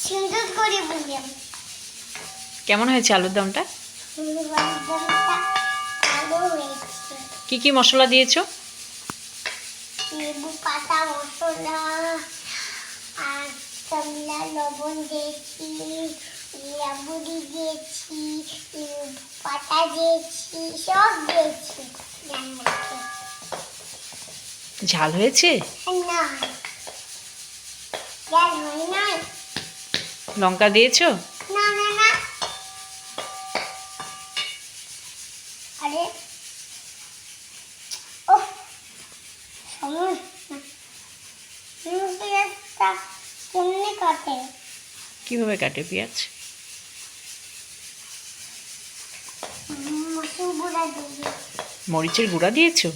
সুন্দর করে বললাম। কেমন হয়েছে আলুর দমটা? ভালো হয়েছে। কি কি মশলা দিয়েছো? লেবু পাতা মশলা আর কমলা লবণ দিয়েছি, লেবুড়ি দিয়েছি, লেবু পাতা দিয়েছি, সব দিয়েছি রান্নাতে। ঝাল হয়েছে? না ঝাল হয় নাই। লঙ্কা দিয়েছো? না না না। আরে ও সমস্যা পেঁয়াজটা কেমনে কাটে? কিভাবে কাটে পেঁয়াজ? মসুর গুঁড়া দিয়ে। মরিচের গুঁড়া দিয়েছো?